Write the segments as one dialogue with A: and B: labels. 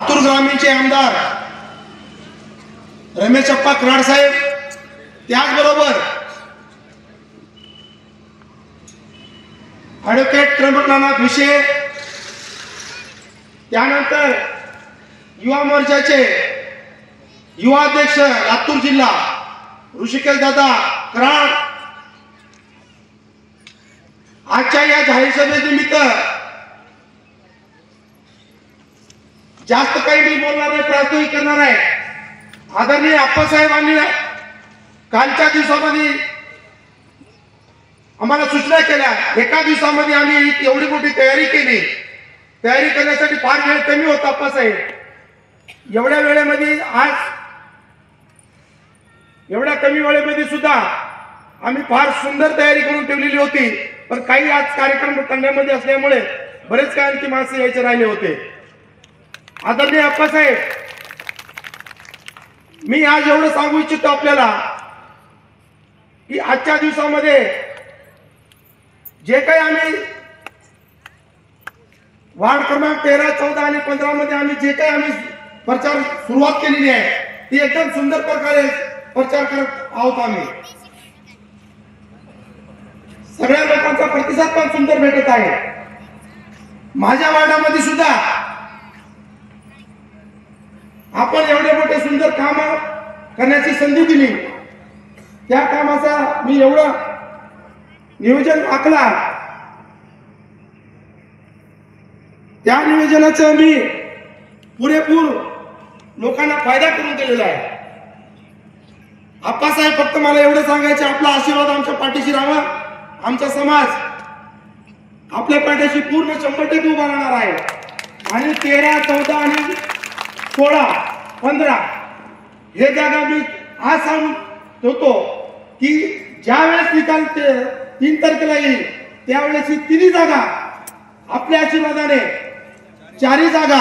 A: लातूर ग्रामीणचे आमदार रमेश अप्पा कराड साहेब, त्याचबरोबर ॲडव्होकेट त्र्यंबकनाथ विषय, त्यानंतर युवा मोर्चाचे युवा अध्यक्ष लातूर जिल्हा ऋषिकेश दादा कराड, आजच्या या जाहीर सभेनिमित्त जास्त काही मी बोलणार नाही, प्रास्ताविक करणार आहे। आदरणीय आप्पासाहेबांनी कालच्या दिवसामध्ये आम्हाला सूचना केल्या, एका दिवसामध्ये आम्ही एवढी मोठी तयारी केली। तयारी करण्यासाठी फार वेळ कमी होता आप्पासाहेब, एवढ्या वेळेमध्ये आज एवढ्या कमी वेळेमध्ये सुद्धा आम्ही फार सुंदर तयारी करून ठेवलेली होती, पण काही आज कार्यक्रम तंड्यामध्ये असल्यामुळे बरेच काही आणखी माणसं यायचे राहिले होते। आदरणीय आप्पासाहेब, मी आज एवढं सांगू इच्छितो आपल्याला की आजच्या दिवसामध्ये जे काही आम्ही वार्ड क्रमांक 13, 14 आणि 15 मध्ये आम्ही जे काही आम्ही प्रचार सुरुवात केलेली आहे ती एकदम सुंदर प्रकारे प्रचार करत आहोत। आम्ही सगळ्या लोकांचा प्रतिसाद पण सुंदर भेटत आहे। माझ्या वार्डामध्ये सुद्धा आपण एवढे मोठे सुंदर काम करण्याची संधी दिली, त्या कामाचा मी एवढं नियोजन आखला, त्या नियोजनाचा मी पुरेपूर लोकांना फायदा करून दिलेला आहे। आप्पासाहेब, फक्त मला एवढं सांगायचं, आपला आशीर्वाद आमच्या पाठीशी राहावा। आमचा समाज आपल्या पाठीशी पूर्ण 100% उभा राहणार आहे आणि 13, 14 आणि 16, 15 हे जागा मी आज सांगतो की ज्या वेळेस निकाल 3 तारखेला येईल त्यावेळेस ही 3 जागा आपल्या आशीर्वादाने, 4 जागा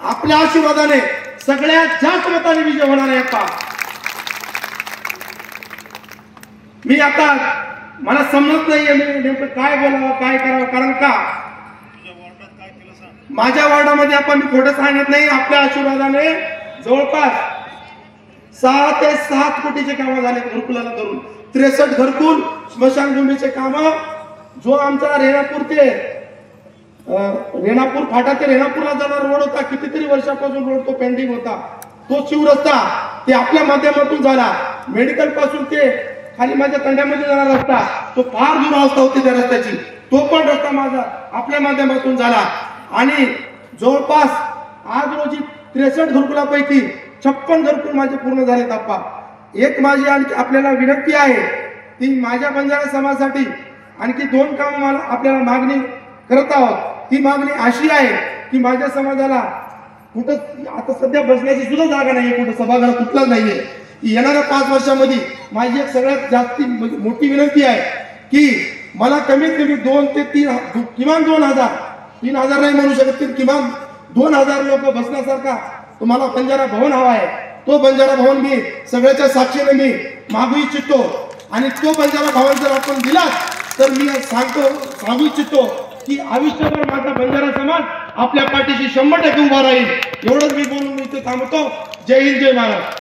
A: आपल्या आशीर्वादाने सगळ्यात जास्त मताने विजय होणार आहे। आता मी आता मला समजत नाहीये मी नेमकं काय बोलावं, काय करावं, कारण का माझ्या वार्डामध्ये आपण मी खोटं सांगत नाही, आपल्या आशीर्वादाने जवळपास 6 ते 7 कोटीचे कामं झाले घरकुलाला धरून। 63 घरकुल, स्मशानभूमीचे काम, जो आमचा रेणापूर फाटा ते रेणापूरला जाणारा रोड होता, कितीतरी वर्षापासून रोड तो पेंडिंग होता, तो शिवरस्ता ते आपल्या माध्यमातून झाला। मेडिकल पासून ते खाली माझ्या तंड्यामध्ये जाणारा रस्ता, तो फार दूर अवस्था होती त्या रस्त्याची, तो पण रस्ता माझा आपल्या माध्यमातून झाला। आणि जवळपास आज रोजी 63 घरकुलापैकी 56 घरकुल माझे पूर्ण झालेत। आप्पा, एक माझी आणखी आपल्याला विनंती आहे, ती माझ्या बंजारा समाजासाठी आणखी 2 काम मला आपल्याला मागणी करत आहोत। ती मागणी अशी आहे की माझ्या समाजाला कुठं आता सध्या बसण्याची सुद्धा जागा नाहीये, कुठं सभागृह कुठलाच नाहीये। येणाऱ्या 5 वर्षामध्ये माझी एक सगळ्यात जास्ती मोठी विनंती आहे की मला कमीत कमी 2 ते 3 किमान 3,000 नाही म्हणू शकत, किमान 2,000 लोक बसण्यासारखा तुम्हाला बंजारा भवन हवा आहे। तो बंजारा भवन मी सगळ्याच्या साक्षीने मी मागू इच्छितो आणि तो बंजारा भवन जर आपण दिला तर मी सांगू इच्छितो की आयुष्यभर माझा बंजारा समाज आपल्या पाठीशी 100% उभा राहील। एवढंच मी बोलून इथे थांबतो। जय हिंद, जय महाराष्ट्र।